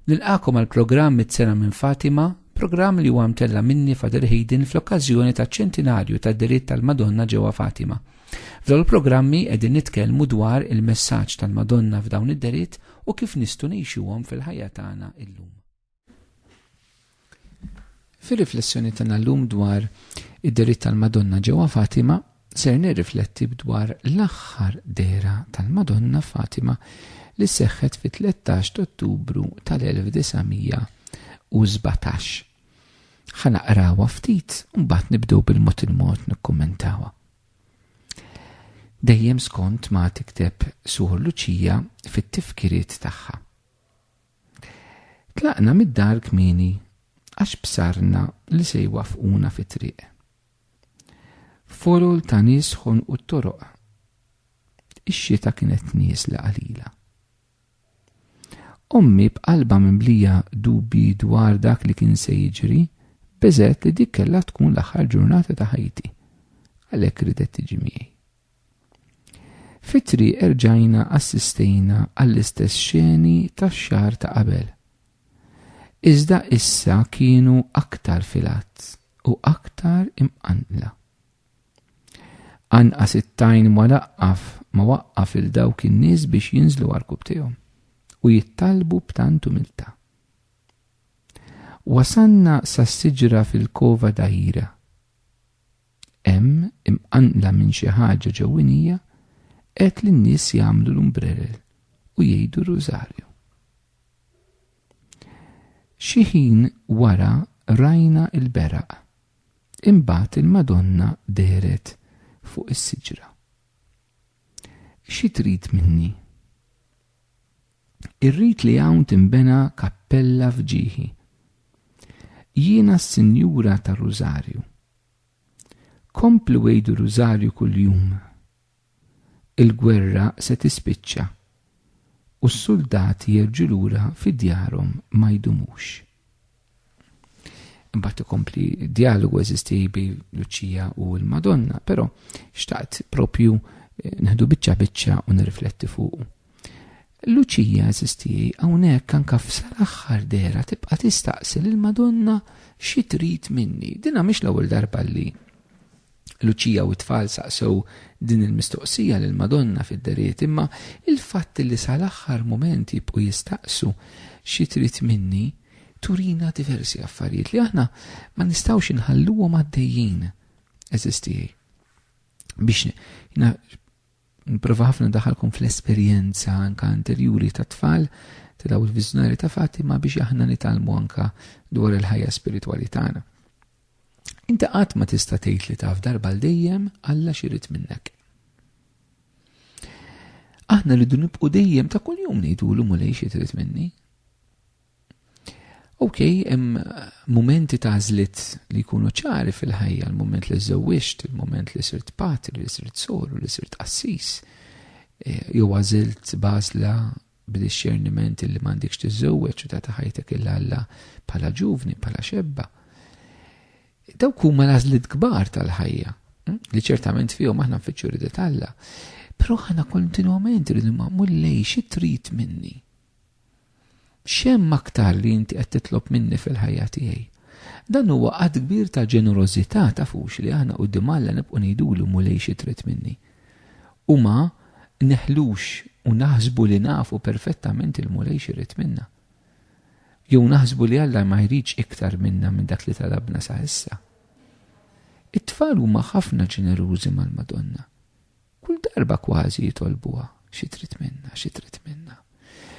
Nilqakom għal programm Mit-sena minn Fatima, programm li huwa mtella minni Fader Hayden fl-okkażjoni taċ-ċentinarju tad-diritt tal-Madonna ġewwa Fatima. F'dawn il-programmi qegħdin nitkellmu dwar il-messaġġ tal-Madonna f'dawn id-diritt u kif nistgħu ngħixuhom fil-ħajja tagħna llum. Fir-riflessjoni tagħna llum dwar id-diritt tal-Madonna ġewwa Fatima, ser nirrifletti dwar l-aħħar dera tal-Madonna Fatima li seħħet fit-13 Ottubru tal-1917. Ħanaqrawha ftit u mbagħad nibdew bil-mod nikkummentawha. Dejjem skont ma tikteb Suor Luċija fit-tifkiriet tagħha. Tlaqna mid-dar kmieni għax bsarna li se jwafquna fit-triq. Folol ta' nies ħonqu t-toroq. Ix-xita kienet niesla qalila. Ommi b'qalba mimlija dubbi dwar dak li kien se jiġri, beżgħet li dik kellha tkun l-aħħar ġurnata ta' ħajti, għalhekk ridet tiġi miegħi. Fit-triq erġajna assistejna għall-istess xeni tax-xahar ta' qabel. Iżda issa kienu aktar filat u aktar imqanqla. Anqas it-tajn ma waqqaf il-dawk in-nies biex jinżlu għall-kub tiegħhom u jittalbu b'tant umiltà. Wasanna sas-siġra fil-kova dajira. Hemm imqanqla minn xi ħaġa ġewwinija qed lin-nies jagħmlu l-umbrell u jgħidu r-rużarju. Xi ħin wara rajna l-beraq. Imbagħad il-Madonna deret fuq is-siġra. Xi trid minni? Irrid li hawn tinbena kappella f'ġieħi. Jiena s-Sinjura tar-Rużarju. Komplu għejdu rużarju kuljum. Il-gwerra se tispiċċa u s-soldati jerġgħu lura fid-djarhom ma jdumux. Imbagħad ikompli dialogu eżisti bejn Luċija u l-Madonna, però xtaqt propju neħdu biċċa u nirrifletti fuqu. Luċija eżisti hawnhekk anke f'sal-aħħar dera tibqa' tistaqsi lill-Madonna xi trid minni. Dinha mhix l-ewwel darba li Luċija u t-tfal saqsew din il-mistoqsija lill-Madonna fid-deriet, imma il-fatt li sal-aħħar mument jibqgħu jistaqsu xi trid minni turina diversi affarijiet li aħna ma nistgħux inħalluhom għaddejjin eżisti. Biex nipprova ħafna daħalkom fl-esperjenza anke anterjuri ta' tfal ta' daw il-viżjonari ta' Fatima biex aħna nitalmu anke dwar il-ħajja spiritwali tagħna. Inti qatt ma tista' tgħid li taf darba l dejjem Alla xi jrid minnek. Aħna rridu nibqgħu dejjem ta' kuljum ngħidulu mulej xi trid minni. Okay, hemm mumenti ta' għażliet li jkunu ċari fil-ħajja, il-mument li żewwiġt, il-mument li sirt patri, li sirt soru, li sirt qassis. Jew għażilt bażla bid-ixxerniment li m'għandekx tiżżewweġ u ta' ħajtek il Alla bħala ġuvni, bħala xebba. Dawk huma l-għażliet kbar tal-ħajja, li ċertament fihom aħna nfittxu ridet Alla. Però aħna kontinwament irridu nagħmlu lej xi trid minni. X'hemm aktar li inti qed titlob minni fil-ħajja tiegħi. Dan huwa qatt kbir ta' ġenerożità tafux li aħna quddiem Alla nibqgħu ngħidulu mulej xi trid minni. U ma neħlux u naħsbu li nafu perfettament il-mulej xi jrid minna. Jew naħsbu li Alla ma jridx iktar minna minn dak li talabna sa issa. It-tfal huma ħafna ġenerużi mal-Madonna. Kull darba kważi jitolbuha xi trid minna, xi trid minna.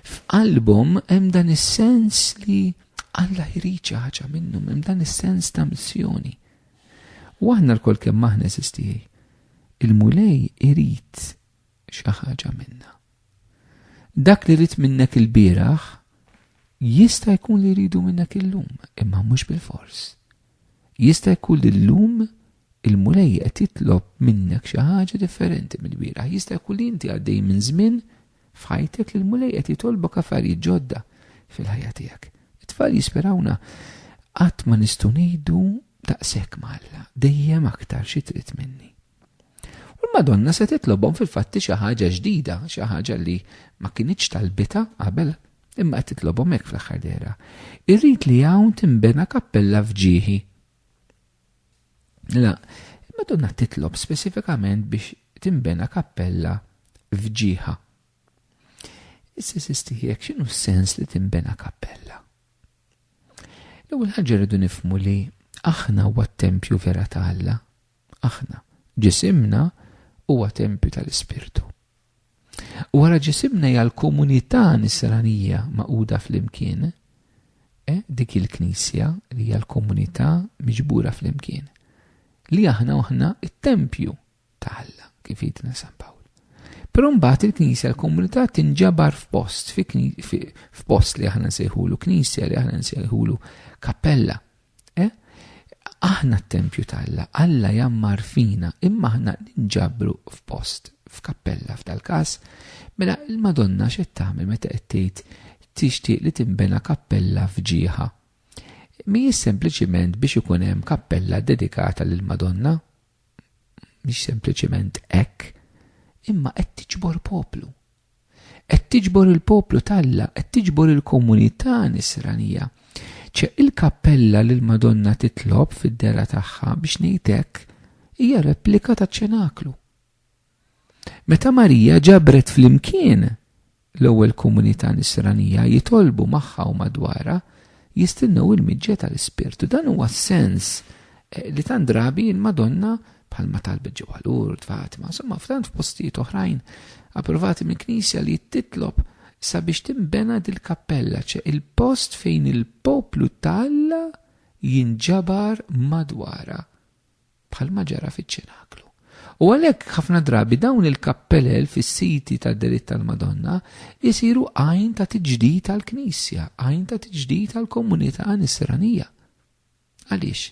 F'qalbhom hemm dan is-sens li Alla jrid xi ħaġa minnhom, hemm dan is-sens ta' missjoni. U aħna lkoll kemm aħna eżisti. Il-mulej irid xi ħaġa minna. Dak li rid minnek il-bieraħ jista' jkun li jridu minnek illum, imma mhux bil-fors. Jista' jkun li llum il-mulej qed jitlob minnek xi ħaġa differenti mill-bieraħ. Jista' jkun li inti għaddej minn żmien f'ħajtek li l-mulej qed jitolbok affarijiet ġodda fil-ħajja tiegħek. It-tfal jisperawna qatt ma nistgħu ngħidu daqshekk ma' Alla, dejjem aktar xi trid minni. U l-Madonna se titlobhom fil-fatti xi ħaġa ġdida, xi ħaġa li ma kinitx talbitha qabel imma qed titlobhom hekk fl-aħħar dera. Irrid li hawn tinbena kappella f'ġieħi. La, Madonna titlob speċifikament biex tinbena kappella f'ġieħa. Issa sistihijek x'inhu s-sens li tinbena kappella? L-ewwel ħaġa rridu nifhmu li aħna huwa t-tempju vera ta' Alla. Aħna ġisimna huwa tempju tal-Ispirtu. U wara ġisimna hija l-komunità nisranija maquda fl-imkien, dik il-Knisja li hija l-komunità miġbura fl-imkien. Li aħna it-tempju ta' Alla kif jgħidna San Pawl. Però mbagħad il-Knisja l-komunità tinġabar f'post li aħna nsejħulu Knisja, li aħna nsejħulu kappella. Aħna t-tempju ta' Alla, Alla jammar fina, imma aħna ninġabru f'post, f'kappella f'dal-każ, mela il-Madonna x'qed tagħmel meta qed tgħid tixtieq li tinbena kappella f'ġieħa. Mhijiex sempliċiment biex ikun hemm kappella dedikata lill-Madonna, mhix sempliċiment hekk, imma qed tiġbor poplu. Qed tiġbor il-poplu tal-Alla, qed tiġbor il-komunità nisranija. Il-kappella li l-Madonna titlob fid-dera tagħha biex ngħidlek hija replika taċ-ċenaklu. Meta Marija ġabret fl-imkien l-ewwel komunità nisranija jitolbu magħha u madwarha jistennew il-miġġa tal-Ispirtu. Dan huwa sens li tant drabi il-Madonna bħalma talbet ġewwa Lourdes, Fatima, insomma f'tant postijiet oħrajn approvati mill-Knisja li titlob sabiex tinbena dil-kappella, il-post fejn il-poplu tal-Alla jinġabar madwara bħalma ġara fiċ-ċenaklu. U għalhekk ħafna drabi dawn il-kappellel fis-siti tad-deritt tal-Madonna jisiru għajn ta' tiġdid tal-Knisja, għajn ta' tiġdid tal-komunità nisranija. Għaliex?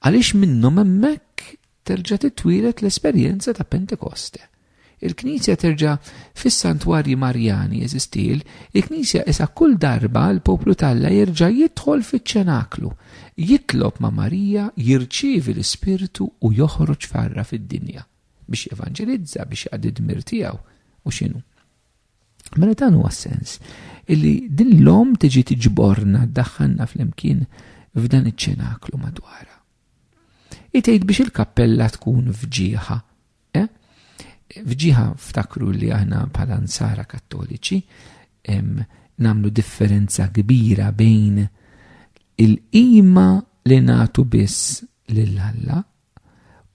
Għaliex minnhom hemmhekk terġa' titwilet l-esperjenza ta' Pentekoste. Il-Knisja terġa' fis-santwarji Marjani eżistil, il-Knisja isa kull darba l-poplu tal-Alla jerġa' jidħol fiċ-ċenaklu, jitlob ma' Marija, jirċievi l-Ispirtu u joħroġ farra fid-dinja biex evanġelizza, biex jaqdi d-dmir tiegħu u x'inhu. Mela dan huwa sens illi din l-om tiġi tiġborna ddaħħalna fl-imkien f'dan iċ-ċenaklu madwara. Itgħid biex il-kappella tkun f'ġieħa. F'ġieħa ftakru li aħna bħala Nsara Kattoliċi nagħmlu differenza kbira bejn il-qima li nagħtu biss lill-Alla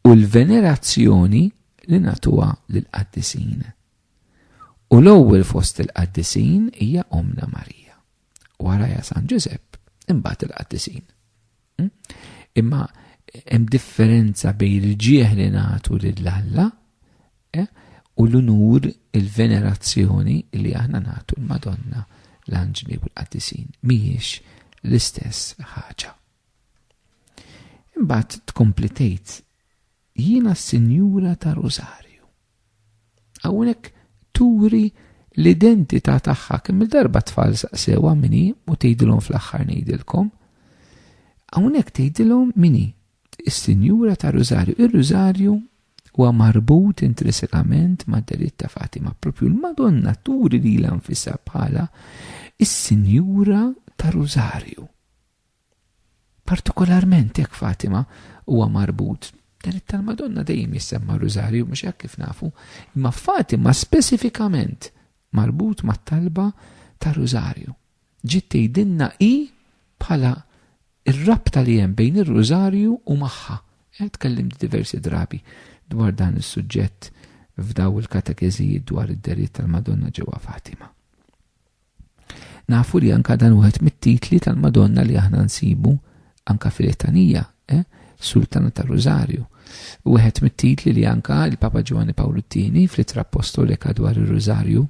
u l-venerazzjoni li nagħtuha lill-Qaddisin. U l-ewwel fost il-Qaddisin hija Omna Marija. Warajha San Ġusepp imbagħad il-Qaddisin. Imma hemm differenza bejn il-ġieħ li nagħtu lill-Alla u l-unur il-venerazzjoni li aħna nagħtu l-Madonna, l-Anġli u l-Qaddisin mhijiex l-istess ħaġa. Imbagħad tkomplitejt jiena Sinjura ta' Rożarju. Hawnhekk turi l-identità tagħha kemm il-darba tfal saqsewa minni u tgħidilhom fl-aħħar ngħidilkom. Hawnhekk tgħidilhom minni is-Sinjura ta' Rożarju. Ir-Rożarju huwa marbut intrinsikament mad-deritt ta' Fatima. Propju l-Madonna turi lilha nfisha bħala is-Sinjura ta' Rożarju. Partikolarment jekk Fatima huwa marbut. Deritt tal-Madonna dejjem jissemma Rożarju mhux hekk kif nafu, imma Fatima speċifikament marbut mat-talba ta' Rożarju. Ġiet tgħidilna hi bħala ir-rabta li hemm bejn ir-Rożarju u magħha. Tkellimt diversi drabi dwar dan is-suġġett f'daw il-katekeżijiet dwar id-deritt tal-Madonna ġewwa Fatima. Nafu li anka dan wieħed mit-titli tal-Madonna li aħna nsibu anka fil-Litanija, Sultana tar-Rożarju. Wieħed mit-titli li anka il-Papa Ġwanni Pawlu II fl-Ittra Apostolika dwar ir-Rożarju,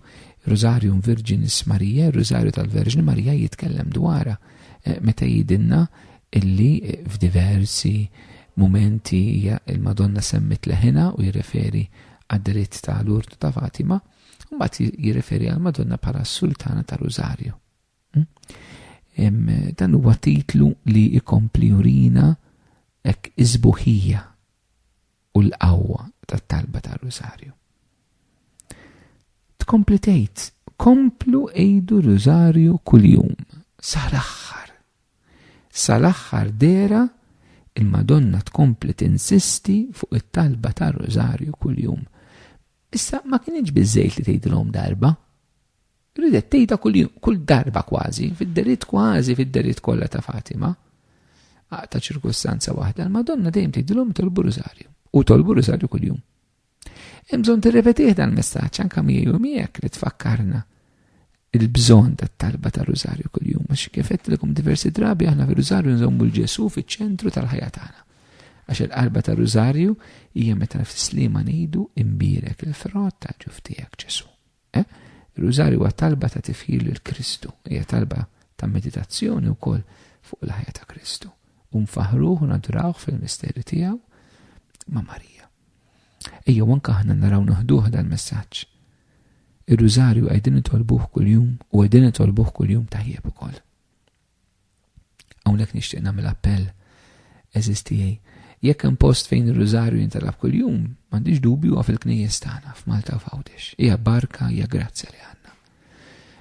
Rosarium Virginis Marija, ir-Rożarju tal-Verġni Marija jitkellem dwarha meta jidinna illi f'diversi momenti il-Madonna semmet leħena u jirreferi għad-deritt ta' Lourdes ta' Fatima, u mbagħad jirreferi għal-Madonna bħala Sultana ta' Rożarju. Dan huwa titlu li ikompli jurina hekk iżbuħija u l-qawwa tat-talba ta' Rożarju. Tkomplitejt komplu ejdu rużarju kuljum. Sal-aħħar dera il-Madonna tkompli tinsisti fuq it-talba ta' rużarju kuljum. Issa ma kienx biżejt li tgħidilhom darba. Ridet tgħidha kull darba kważi, fid-deritt kollha ta' Fatima. Ta' ċirkustanza waħda, l-Madonna dejjem tgħidilhom tolbu rużarju. U tolbu rużarju kuljum. Hemm bżonn tirrepetih dan il-messaġġ anke miegħek li tfakkarna il-bżonn tat-talba ta' rużarju kuljum. Għax kif qedtilkom diversi drabi aħna fir-rużarju nżommu l-Ġesu fiċ-ċentru tal-ħajja tagħna. Għax il-qalba ta' rużarju hija meta fis-sliema ngħidu imbierek il-frott ta' ġuf tiegħek Ġesu. Il-rużarju huwa talba ta' tifħil il-Kristu, hija talba ta' meditazzjoni wkoll fuq il-ħajja ta' Kristu. U nfaħruh u nadurawh fil-misteri tiegħu ma' Marija. Ejjew anke aħna naraw noħduh dan il-messaġġ. Ir-rużarju qegħdin nitolbuh kuljum u qegħdin nitolbuh kuljum tajjeb ukoll. Hawnhekk nixtieq nagħmel appell eżiz tiegħi. Jekk hemm post fejn ir-rużarju jintalab kuljum, m'għandix dubju huwa fil-knejjes tagħna f'Malta u f'Għawdex. Hija barka, hija grazzja li għandna.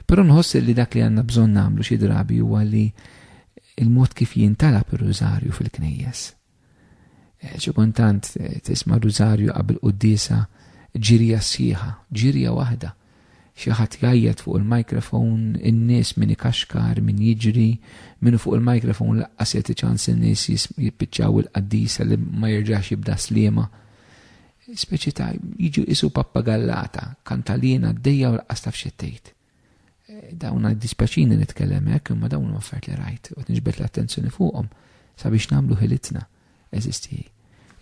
Però nħoss li dak li għandna bżonn nagħmlu xi drabi huwa li il-mod kif jintalab ir-rużarju fil-knejjes. Xi kultant tisma' rużarju qabel qudiesa ġirja sieħa, ġirja waħda. Xi ħadd jgħajjed fuq il-mikrofon, in-nies min ikaxkar, min jiġri, min fuq il-mikrofon laqqas jagħti ċans in-nies jispiċċaw il-qaddisa li ma jerġax jibda sliema. Speċi ta' jiġu isu pappagallata, kantalina għaddejja u laqqas taf xi tgħid. Dawn dispaċini nitkellem hekk imma dawn huma affarijiet li rajt u niġbed l-attenzjoni fuqhom sabiex nagħmlu ħilitna eżisti.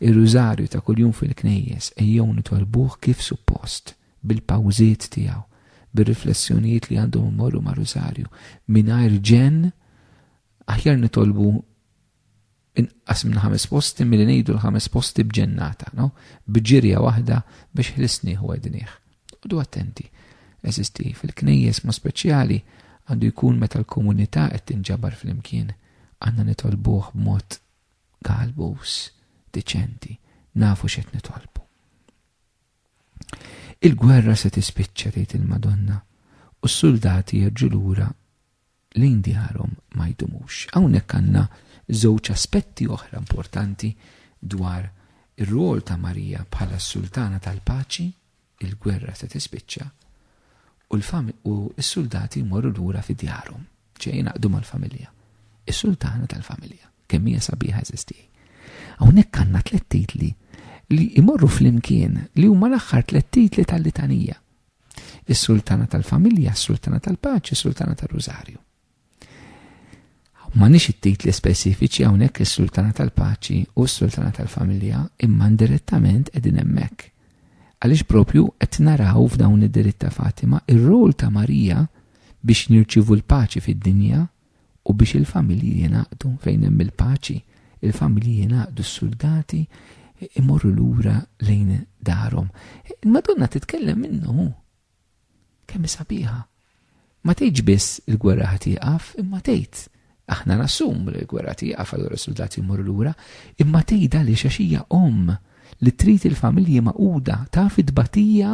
Ir-rużarju ta' kuljum fil-knejjes ejjew nitolbuh kif suppost bil-pawżiet tiegħu, bir-riflessjonijiet li għandhom imorru ma' rużarju mingħajr ġenn. Aħjar nitolbu inqas minn 5 posti milli ngħidu l-5 posti b'ġennata, no? B'ġirja waħda biex ħlisnieh u għednieh. Udu attenti, eżisti fil-knejjes ma' speċjali għandu jkun meta l-komunità qed tinġabar flimkien. Għandna nitolbuh b'mod galbus, deċenti, nafu x'qed nitolbu. Il-gwerra se tispiċċa tgħid il-Madonna u s-soldati jerġgħu lura lejn djarhom ma jdumux. Hawnhekk għandna żewġ aspetti oħra importanti dwar ir-rol ta' Marija bħala s-sultana tal-paċi, il-gwerra se tispiċċa u s-soldati jmorru lura fi djarhom, ġejjin jingħaqdu mal-familja. Is-sultana tal-familja, kemm hija sabiħa eżisti. Hawnhekk għandna 3 titli li imorru flimkien li huma l-aħħar 3 titli tal-litanija. Is-sultana tal-familja, is-sultana tal-paċi, is-sultana tar-rużarju. Ma nix it-titli speċifiċi hawnhekk is-sultana tal-paċi u s-sultana tal-familja imma indirettament qegħdin hemmhekk. Għaliex propju qed naraw f'dawn id-diritt ta' Fatima ir-rol ta' Marija biex nirċivu l-paċi fid-dinja u biex il-familji jingħaqdu fejn hemm il-paċi, il-familji jingħaqdu s-soldati imorru lura lejn darhom. Il-Madonna titkellem minnu kemm sabiħa. Ma tgħidx biss il-gwerra ħadd tieqaf, imma tgħid aħna nassum li l-gwerra tieqaf allura s-soldati jmorru lura, imma tgħidha li għax hija li trid il-familji maquda taf id-batija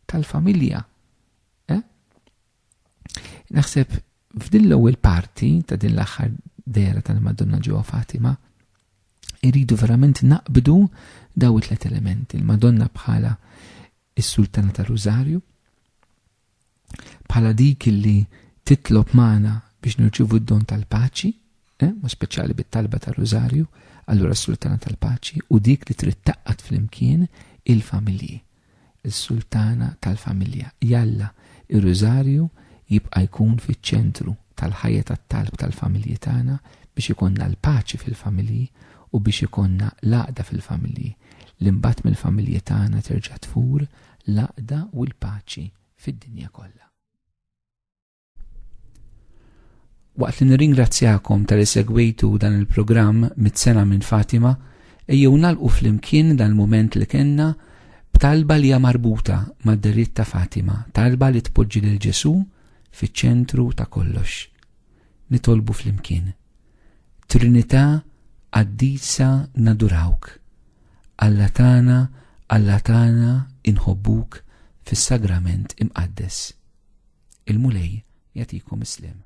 tal-familja. Naħseb f'din l-ewwel parti ta' din l-aħħar dera tal-Madonna ġewwa Fatima iridu verament naqbdu daw 3 elementi. Il-Madonna bħala is-sultana tar-Rużarju, bħala dik li titlob magħna biex nirċievu d-don tal-paċi, ma speċjali bit-talba tar-Rużarju, allura s-sultana tal-paċi u dik li trid taqqad flimkien il-familji. Is-sultana tal-familja. Jalla ir-Rużarju jibqa' jkun fiċ-ċentru tal-ħajja tat-talb tal-familji tagħna biex ikonna l-paċi fil-familji u biex ikonna l-għaqda fil-familji. L-imbagħad mill-familji tagħna terġa' tfur l-għaqda u l-paċi fid-dinja kollha. Waqt li nirringrazzjakom tal-li segwejtu dan il-programm mit-sena minn Fatima, ejjew nagħlqu flimkien dan il-mument li kellna b'talba li hija marbuta mad-deritt ta' Fatima, talba li tpoġġi lil Ġesu fiċ-ċentru ta' kollox. Nitolbu flimkien. Trinità qaddisa nadurawk. Alla tagħna inħobbuk fis-sagrament imqaddes. il-mulej jagħtikom islim.